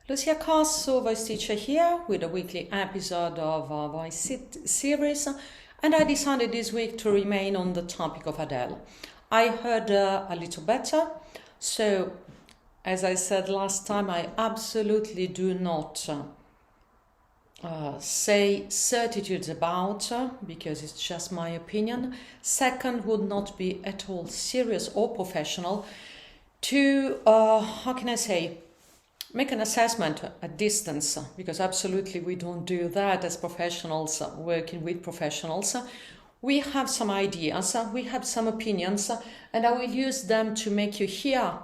Lucia Casso, voice teacher here with a weekly episode of our voice series, and I decided this week to remain on the topic of Adele. I heard a little better, so as I said last time, I absolutely do not say certitudes about because it's just my opinion. Second, would not be at all serious or professional to, make an assessment at distance, because absolutely we don't do that as professionals working with professionals. We have some ideas, we have some opinions, and I will use them to make you hear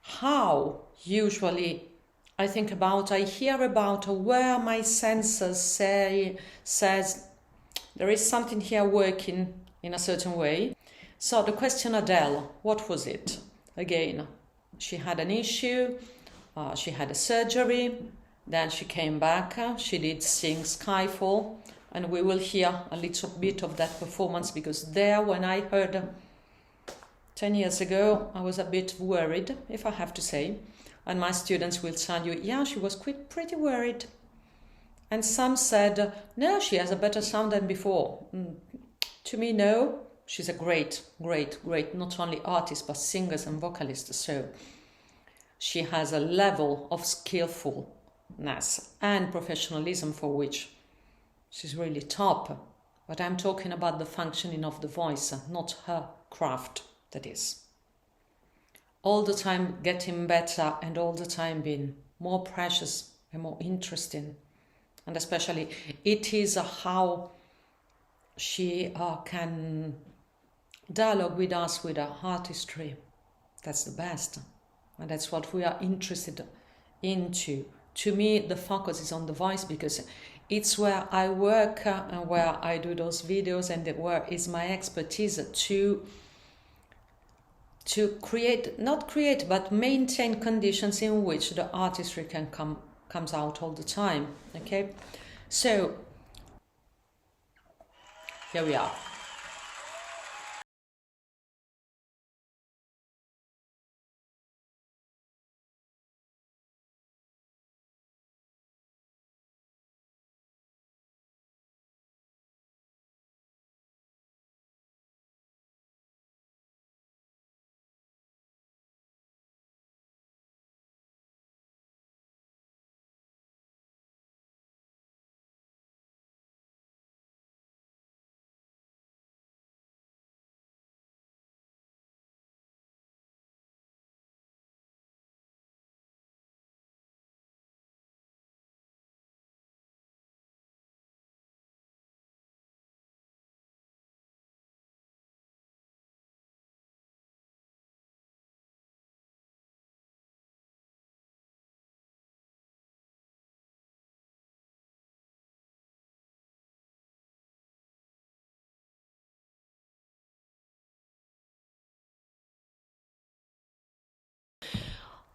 how usually I think about, I hear about where my senses says there is something here working in a certain way. So the question Adele, what was it? Again, she had an issue. She had a surgery, then she came back, she did sing Skyfall, and we will hear a little bit of that performance, because there, when I heard 10 years ago, I was a bit worried, if I have to say, and my students will tell you, yeah, she was pretty worried. And some said, no, she has a better sound than before. To me, no, she's a great, not only artist, but singers and vocalists, so she has a level of skillfulness and professionalism for which she's really top. But I'm talking about the functioning of the voice, not her craft, that is. All the time getting better and all the time being more precious and more interesting. And especially it is how she can dialogue with us with her artistry. That's the best. And that's what we are interested into. To me, the focus is on the voice, because it's where I work and where I do those videos, and where is my expertise to but maintain conditions in which the artistry can comes out all the time. Okay, so here we are.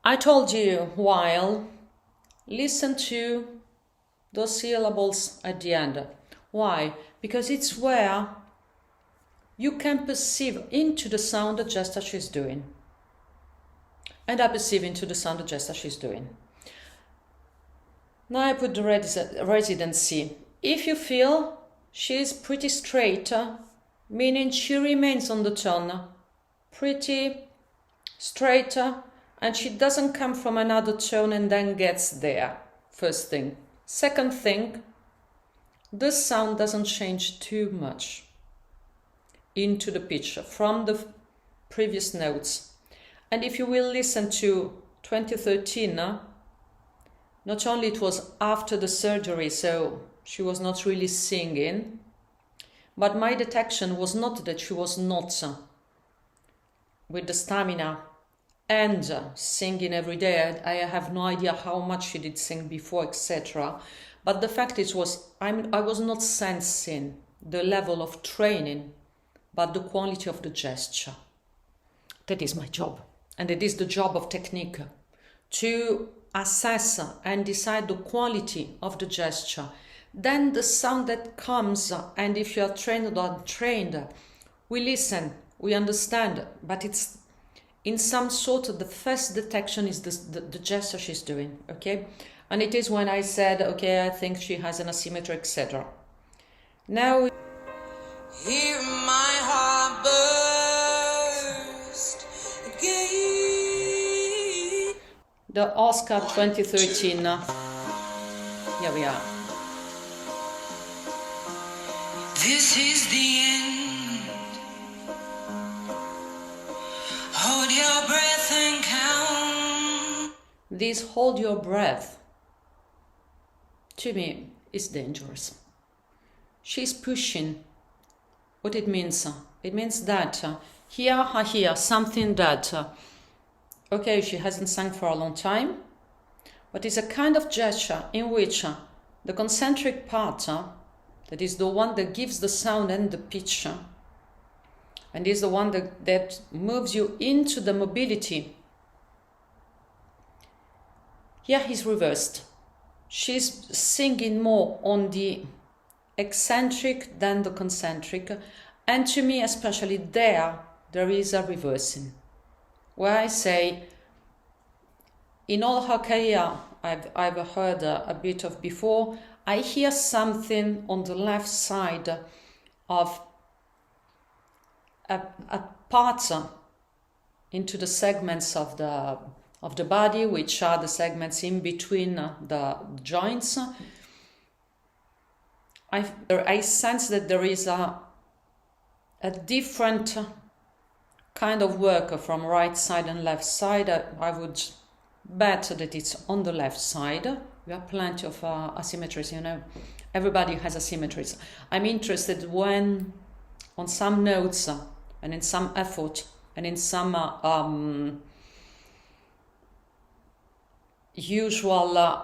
I told you while listen to those syllables at the end. Why? Because it's where you can perceive into the sound the gesture she's doing. And I perceive into the sound the gesture she's doing. Now I put the residency. If you feel she's pretty straight, meaning she remains on the tone, pretty straight, and she doesn't come from another tone and then gets there, first thing. Second thing, the sound doesn't change too much into the pitch from the previous notes. And if you will listen to 2013, not only it was after the surgery, so she was not really singing, but my detection was not that she was not with the stamina and singing every day. I have no idea how much she did sing before, etc. But the fact is I was not sensing the level of training, but the quality of the gesture. That is my job. And it is the job of technique, to assess and decide the quality of the gesture. Then the sound that comes, and if you are trained or untrained, we listen, we understand, but in some sort of the first detection is the gesture she's doing, okay? And it is when I said, okay, I think she has an asymmetry, etc. Now, hear my heart burst again. The Oscar 2013. Here we are. This is the end. Hold your breath and count. This hold your breath, to me, is dangerous. She's pushing. What it means? It means that here I hear something that, okay, she hasn't sung for a long time, but it's a kind of gesture in which the concentric part, that is the one that gives the sound and the pitch, and is the one that moves you into the mobility. Here is reversed. She's singing more on the eccentric than the concentric, and to me especially there is a reversing, where I say, in all her career I've heard a bit of before, I hear something on the left side of a part into the segments of the body, which are the segments in between the joints. I sense that there is a different kind of work from right side and left side. I would bet that it's on the left side. We have plenty of asymmetries, you know. Everybody has asymmetries. I'm interested when, on some notes and in some effort and in some usual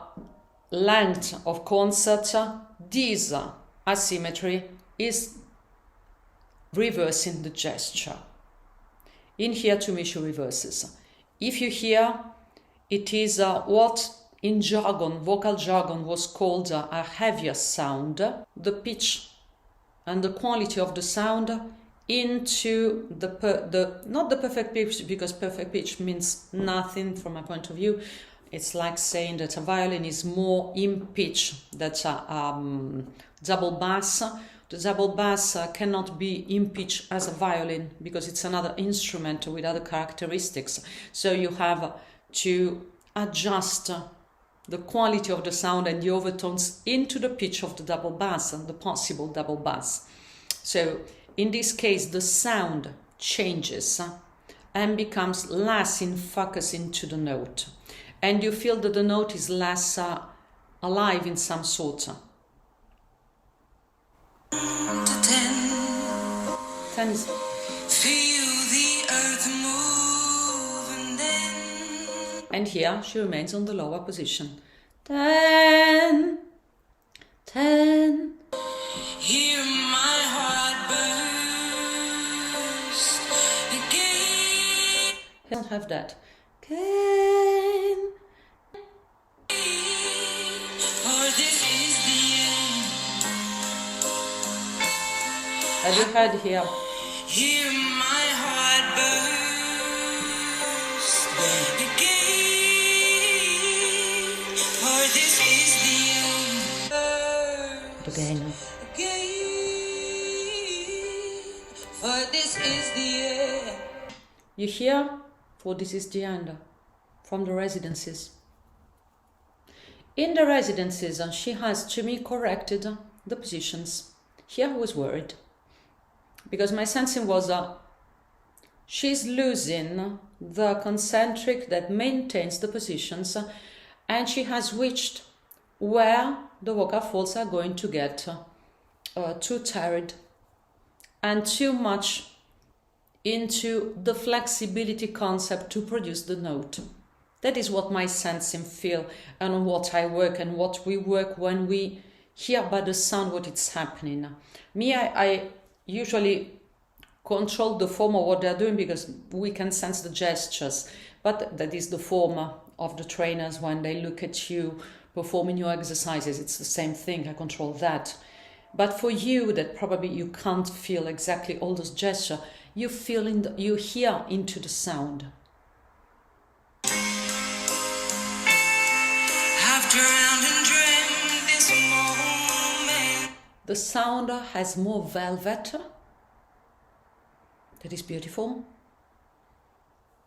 length of concert, this asymmetry is reversing the gesture. In here, to me, she reverses. If you hear, it is what in jargon, vocal jargon, was called a heavier sound. The pitch and the quality of the sound into not the perfect pitch, because perfect pitch means nothing from my point of view. It's like saying that a violin is more in pitch than a double bass. The double bass cannot be in pitch as a violin because it's another instrument with other characteristics. So you have to adjust the quality of the sound and the overtones into the pitch of the double bass and the possible double bass. So in this case, the sound changes and becomes less in focus into the note. And you feel that the note is less alive in some sort. 10 is... Feel the earth move and here she remains on the lower position. 10. Hear my heart burst again. I don't have that. Again. Have you heard here? Hear my heart burst again, for this is the end. Again, for this is the end. You hear? For this is the end. From the residences. In the residences, she has, to me, corrected the positions. Here I was worried. Because my sensing was she's losing the concentric that maintains the positions, and she has reached where the vocal folds are going to get too tired and too much into the flexibility concept to produce the note. That is what my sensing feel and what I work and what we work when we hear by the sound what it's happening. Me, I usually control the form of what they're doing because we can sense the gestures, but that is the form of the trainers when they look at you performing your exercises. It's the same thing. I control that. But for you that probably you can't feel exactly all those gestures, you hear into the sound. around and dreamt this moment. The sound has more velvet. That is beautiful.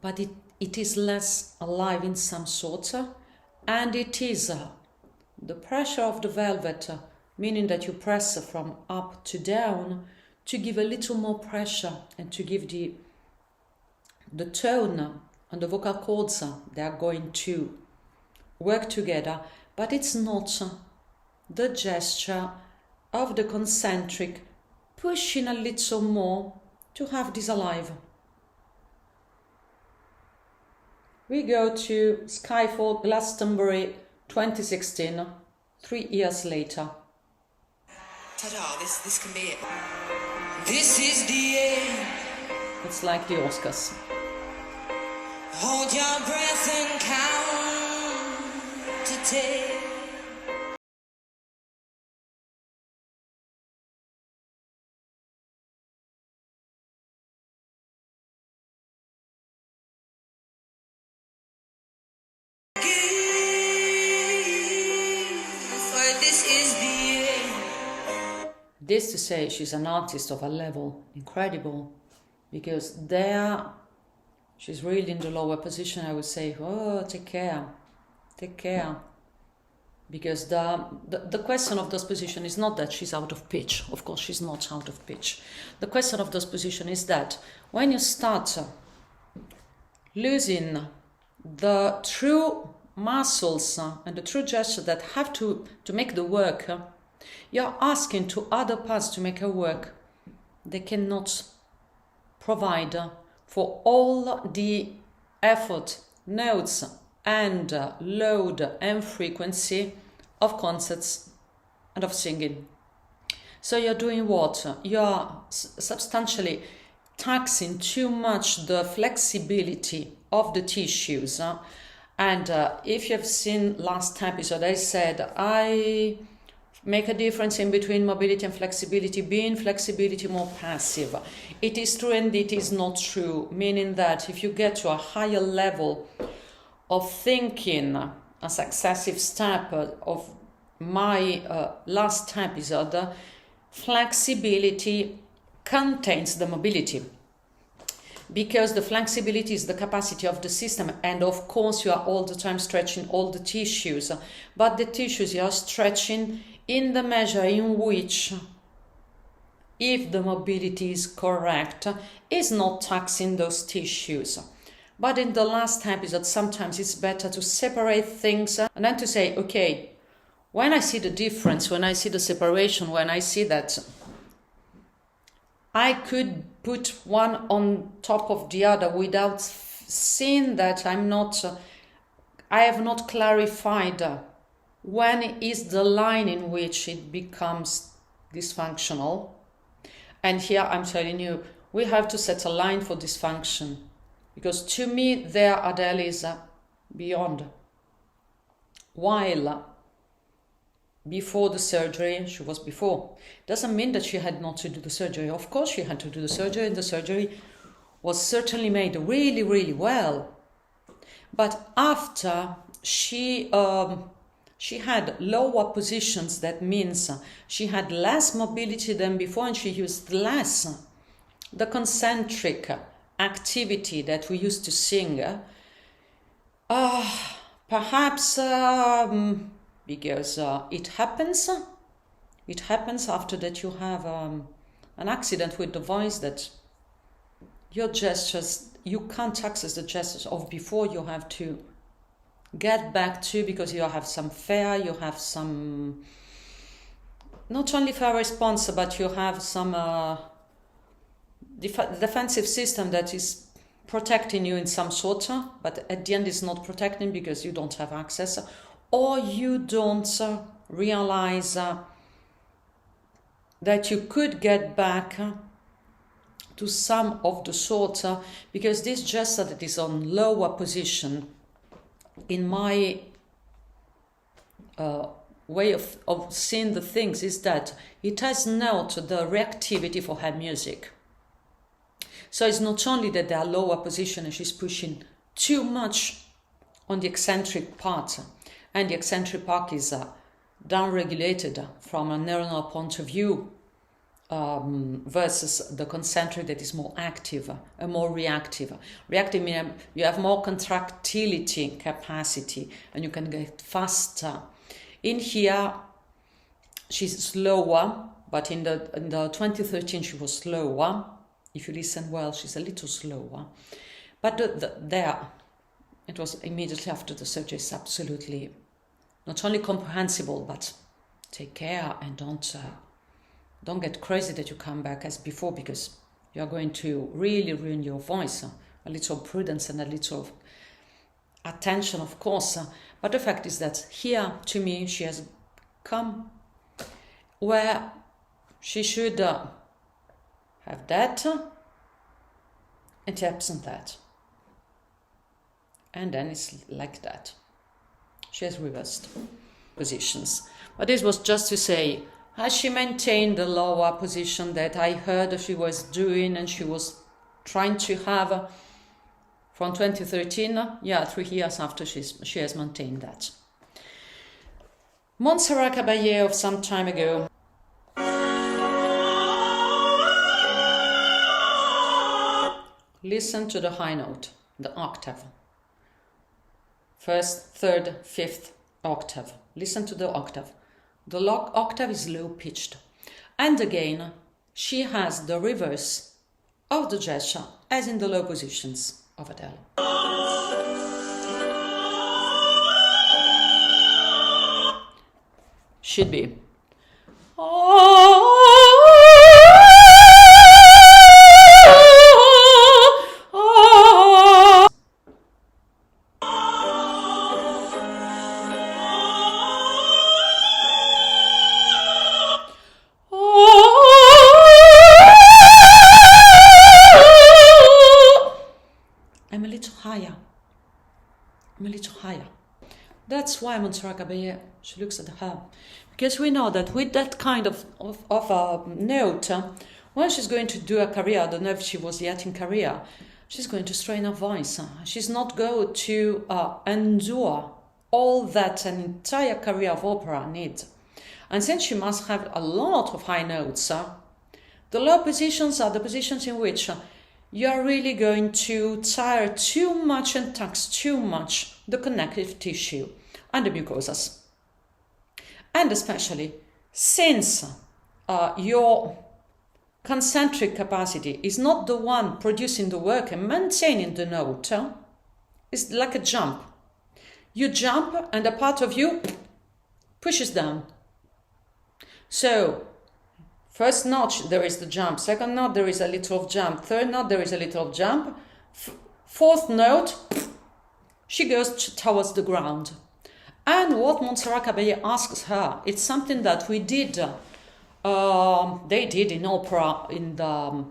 But it is less alive in some sorts. And it is the pressure of the velvet, meaning that you press from up to down to give a little more pressure and to give the tone and the vocal cords, they are going to work together, but it's not the gesture of the concentric pushing a little more to have this alive. We go to Skyfall, Glastonbury 2016, 3 years later. Ta-da, this can be it. This is the end. It's like the Oscars. Hold your breath and count to 10. This to say she's an artist of a level incredible, because there she's really in the lower position. I would say, oh, take care, because the question of this position is not that she's out of pitch. Of course, she's not out of pitch. The question of this position is that when you start losing the true muscles and the true gesture that have to make the work, you're asking to other parts to make a work they cannot provide for all the effort, notes, and load and frequency of concerts and of singing. So you're doing what? You're substantially taxing too much the flexibility of the tissues. And if you've seen last episode, I said I make a difference in between mobility and flexibility, being flexibility more passive. It is true and it is not true, meaning that if you get to a higher level of thinking, a successive step of my last episode, flexibility contains the mobility. Because the flexibility is the capacity of the system, and of course you are all the time stretching all the tissues, but the tissues you are stretching in the measure in which, if the mobility is correct, is not taxing those tissues. But in the last episode, sometimes it's better to separate things and then to say, okay, when I see the difference, when I see the separation, when I see that I could put one on top of the other without seeing that I have not clarified when is the line in which it becomes dysfunctional. And here I'm telling you, we have to set a line for dysfunction, because to me there Adele is beyond. While before the surgery, she was before. Doesn't mean that she had not to do the surgery. Of course she had to do the surgery, and the surgery was certainly made really, really well. But after she had lower positions, that means she had less mobility than before, and she used less the concentric activity that we used to sing. Perhaps because it happens after that you have an accident with the voice, that your gestures, you can't access the gestures of before. You have to get back to, because you have some fear, you have some, not only fear response, but you have some defensive system that is protecting you in some sort, but at the end it's not protecting because you don't have access, or you don't realize that you could get back to some of the sort, because this gesture that is on lower position, in my way of seeing the things, is that it has not the reactivity for her music. So it's not only that they are lower position and she's pushing too much on the eccentric part, and the eccentric part is down-regulated from a neuronal point of view, versus the concentric that is more active and more reactive. Reactive means you have more contractility capacity and you can get faster. In here, she's slower, but in the 2013 she was slower. If you listen well, she's a little slower. But there, it was immediately after the surgery. It's absolutely not only comprehensible, but take care and don't get crazy that you come back as before, because you're going to really ruin your voice. A little prudence and a little attention, of course. But the fact is that here, to me, she has come where she should have that and absent that. And then it's like that. She has reversed positions. But this was just to say, has she maintained the lower position that I heard she was doing and she was trying to have from 2013? Yeah, 3 years after she has maintained that. Monserrat Caballé of some time ago. Listen to the high note, the octave. First, third, fifth octave. Listen to the octave. The octave is low-pitched. And again, she has the reverse of the gesture as in the low positions of Adele. Should be. I'm a little higher. That's why Monserrat Caballé, she looks at her. Because we know that with that kind of note, when she's going to do a career, I don't know if she was yet in career, she's going to strain her voice. She's not going to endure all that an entire career of opera needs. And since she must have a lot of high notes, the low positions are the positions in which you're really going to tire too much and tax too much the connective tissue and the mucosas. And especially since your concentric capacity is not the one producing the work and maintaining the note, it's like a jump. You jump and a part of you pushes down. So, first notch, there is the jump. Second note, there is a little of jump. Third note, there is a little of jump. Fourth note, she goes towards the ground. And what Monserrat Caballé asks her, it's something that we did, they did in opera in the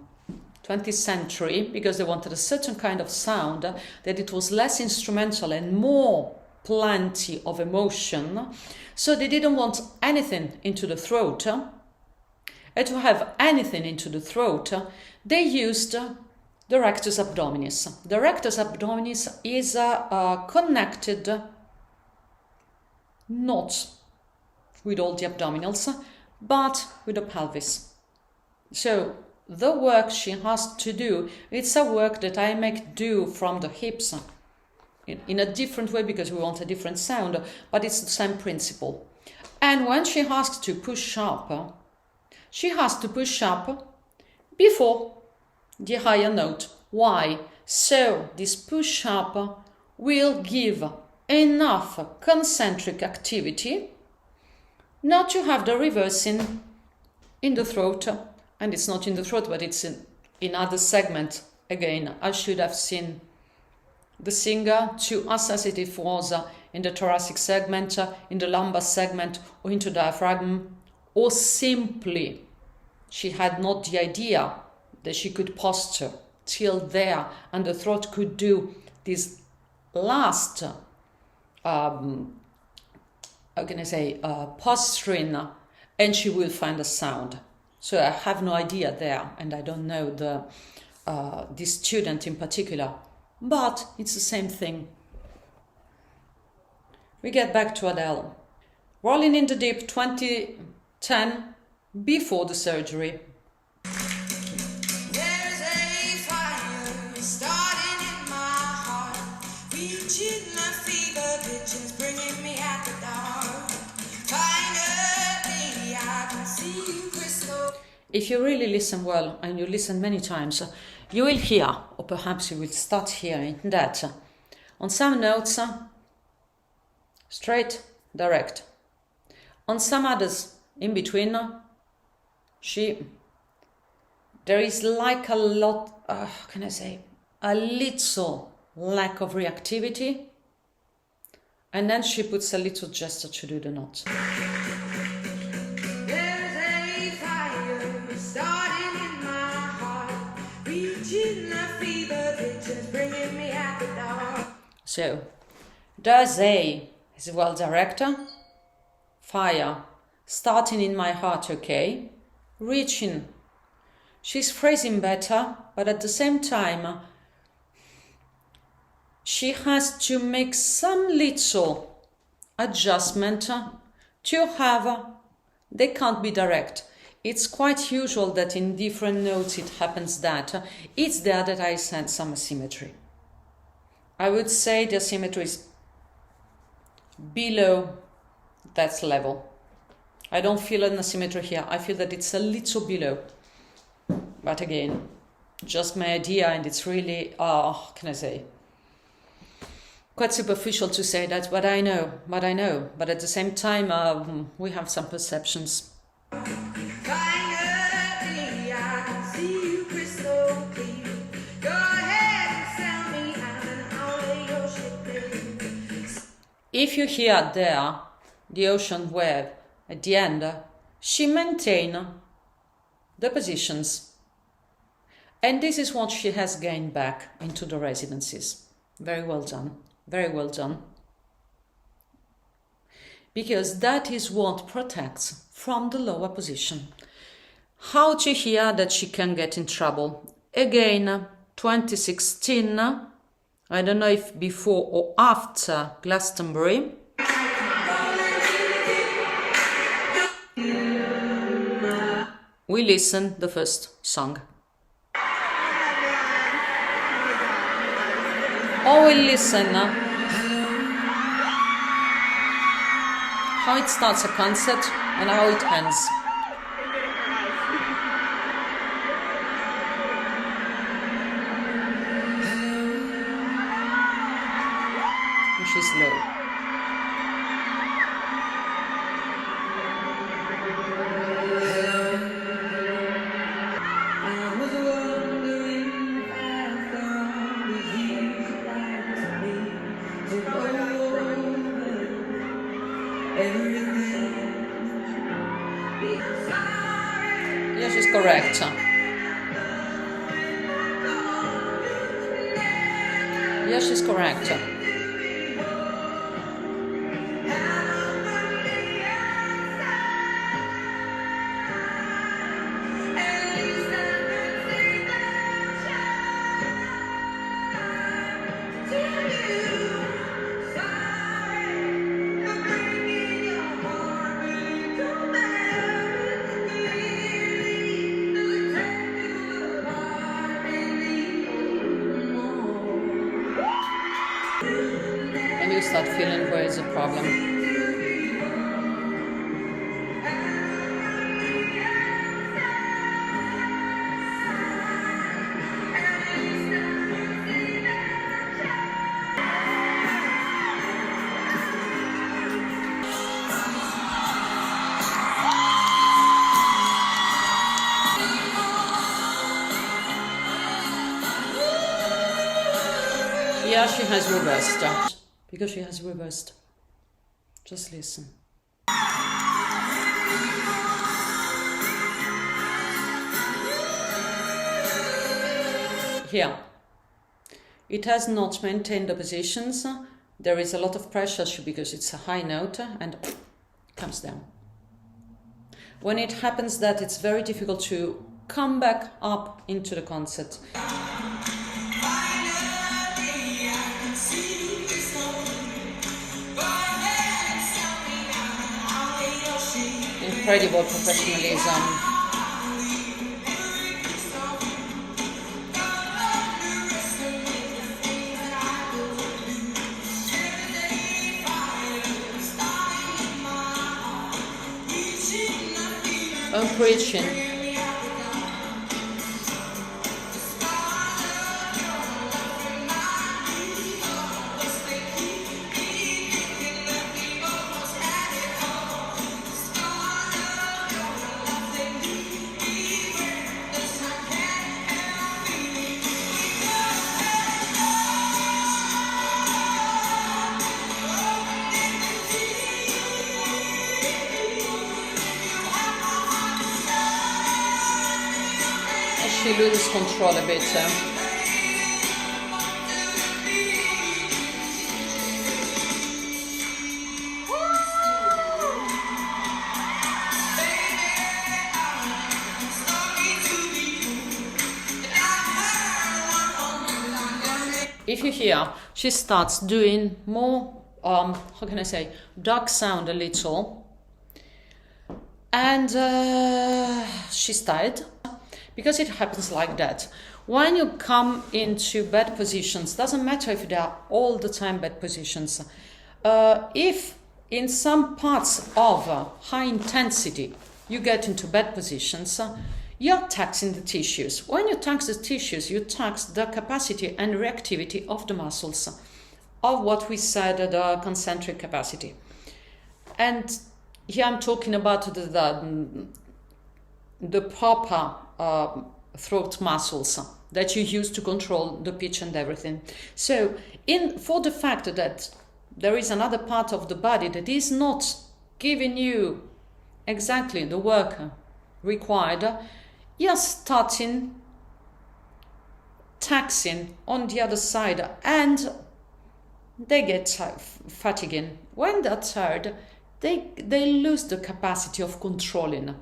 20th century, because they wanted a certain kind of sound, that it was less instrumental and more plenty of emotion. So they didn't want anything into the throat. And to have anything into the throat, they used the rectus abdominis. The rectus abdominis is connected not with all the abdominals, but with the pelvis. So the work she has to do, it's a work that I make do from the hips in a different way, because we want a different sound, but it's the same principle. And when she has to push up, she has to push up before the higher note. Why? So this push up will give enough concentric activity not to have the reversing in the throat. And it's not in the throat, but it's in other segment. Again, I should have seen the singer to assess if it was in the thoracic segment, in the lumbar segment, or into the diaphragm, or simply she had not the idea that she could posture till there and the throat could do this last, posturing, and she will find a sound. So I have no idea there, and I don't know the student in particular, but it's the same thing. We get back to Adele. Rolling in the Deep 2010, before the surgery. There's a fire starting in my heart, reaching my fever pitch and it's bringing me out the dark. Finally, I can see you crystal. If you really listen well, and you listen many times, you will hear, or perhaps you will start hearing, that on some notes, straight, direct. On some others, in between, there is like a lot, how can I say, a little lack of reactivity, and then she puts a little gesture to do the note. There's a fire starting in my heart, reaching my fever pitch and it's bringing me out the dark. So, there's a is well director, fire, starting in my heart, okay, reaching. She's phrasing better, but at the same time, she has to make some little adjustment to have, they can't be direct. It's quite usual that in different notes it happens that it's there that I sense some asymmetry. I would say the asymmetry is below that level. I don't feel an asymmetry here. I feel that it's a little below. But again, just my idea, and it's really, can I say, quite superficial to say that, but I know. But at the same time, we have some perceptions. Finally, I can see you crystal clear. Go ahead and sell me out and I'll lay your shit there. If you hear there the ocean wave at the end, she maintains the positions. And this is what she has gained back into the residencies. Very well done. Very well done. Because that is what protects from the lower position. How to hear that she can get in trouble? Again, 2016, I don't know if before or after Glastonbury. We listen the first song. Or we listen how it starts a concert and how it ends. Which is low. Yes, she's correct. Yes, she's correct. And you start feeling where is the problem. Yeah, she has reversed. Because she has reversed. Just listen. Here. It has not maintained the positions. There is a lot of pressure because it's a high note and comes down. When it happens that, it's very difficult to come back up into the concert. Finally, I can see you crystal clear. Go ahead. Incredible professionalism. And preaching. She loses control a bit. If you hear, she starts doing more, how can I say, dark sound a little. And she's tired. Because it happens like that. When you come into bad positions, doesn't matter if they are all the time bad positions. If in some parts of high intensity you get into bad positions, you're taxing the tissues. When you tax the tissues, you tax the capacity and reactivity of the muscles, of what we said, the concentric capacity. And here I'm talking about the proper throat muscles that you use to control the pitch and everything. So for the fact that there is another part of the body that is not giving you exactly the work required, you're starting taxing on the other side, and they get fatiguing. When they're tired, they lose the capacity of controlling.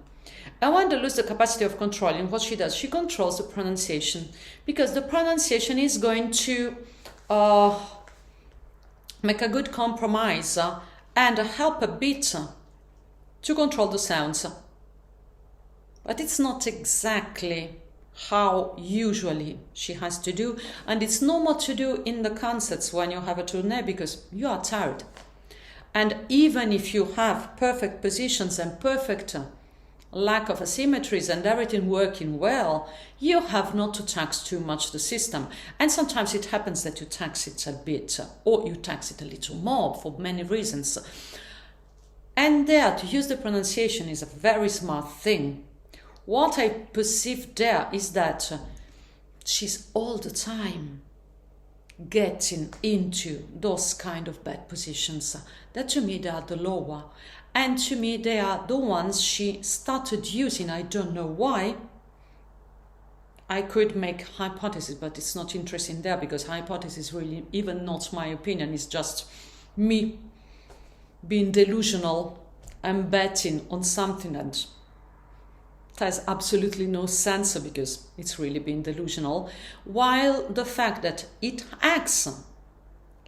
And when they lose the capacity of controlling, what she does, she controls the pronunciation, because the pronunciation is going to make a good compromise and help a bit to control the sounds. But it's not exactly how usually she has to do, and it's normal to do in the concerts when you have a tournée, because you are tired. And even if you have perfect positions and perfect lack of asymmetries and everything working well, you have not to tax too much the system. And sometimes it happens that you tax it a bit, or you tax it a little more for many reasons. And there, to use the pronunciation is a very smart thing. What I perceive there is that she's all the time getting into those kind of bad positions. That to me, they are the lower. And to me, they are the ones she started using. I don't know why. I could make hypotheses, but it's not interesting there, because hypothesis really, even not my opinion, is just me being delusional and betting on something that has absolutely no sense, because it's really being delusional. While the fact that it acts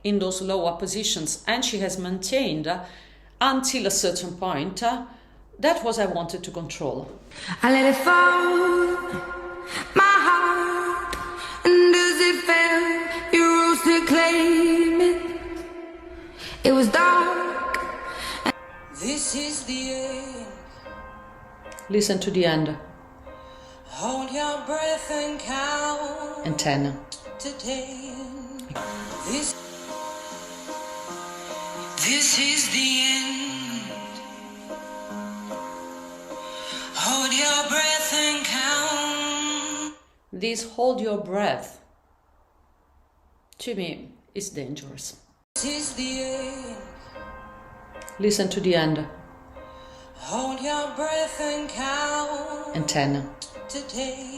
in those lower positions, and she has maintained until a certain point, that was I wanted to control. I let it fall, my heart, and as it fell, you rose to claim it. It was dark. This is the end. Listen to the end. Hold your breath and count. And 10. To 10. This is the end. Hold your breath and count. This hold your breath, to me, is dangerous. This is the end. Listen to the end. Hold your breath and count. And 10. To 10.